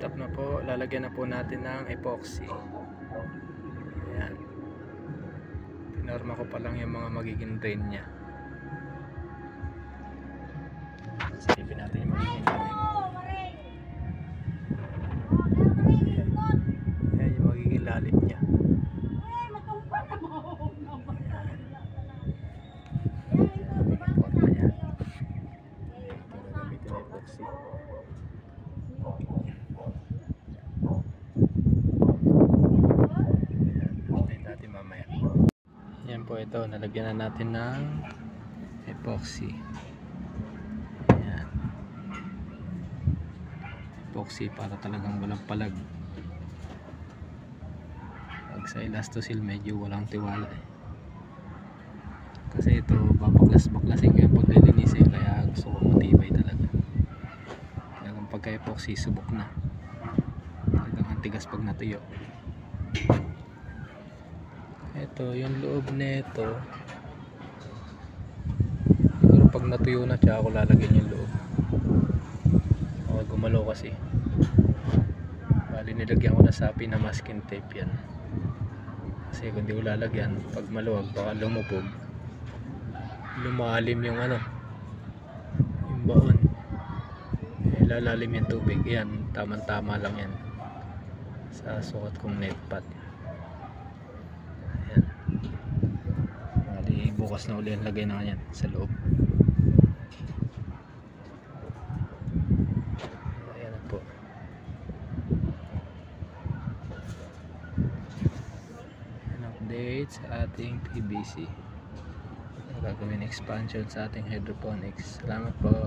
Tap na po, lalagyan na po natin ng epoxy. Ayan. Pinorma ko pa lang yung mga magiging drain nya. Silipin natin yung magiging lalim. Ayan yung magiging lalim nya. Yan po, ito nalagyan na natin ng epoxy. Yan. Epoxy para talagang walang palag. Pag sa Elastosil medyo walang tiwala eh. Kasi ito babaklas-baklasin ko yung paglilinisin, kaya gusto ko matibay talaga. Kaya kung pagka epoxy subok na, talagang antigas pag natuyo. Ito yung loob nito, siguro pag natuyo na tsaka ako lalagyan yung loob. O gumalaw kasi, bali nilagyan ko na sa pinamasking tape yan. Kasi kung di ko lalagyan, pag maluwag baka lumubog, lumalim yung yung baon, lalalim yung tubig. Yan, tamang tama lang yan sa sukat kong net pot. Ayan, bali bukas na uli ang lagay na yan sa loob. Ayan na po. An update sa ating PVC, gagawin expansion sa ating hydroponics. Salamat po.